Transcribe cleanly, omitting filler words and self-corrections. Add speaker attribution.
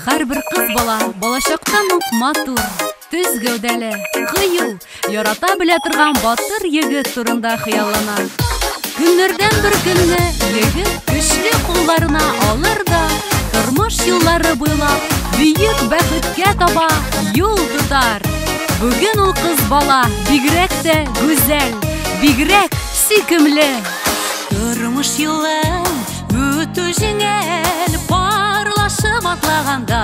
Speaker 1: Һәр бер кыз бала балачактан ук матур, төз гәүдәле, кыю, ярата белә торган батыр егет турында хыяллана. Көннәрдән бер көнне егет көчле кулларына алыр да тормыш юллары буйлап бөек бәхеткә таба юл тотар. Бүген ул кыз бала бигрәк тә гүзәл, бигрәк сөйкемле. Тормыш юлын үтү җиңел, парлашып атлаганда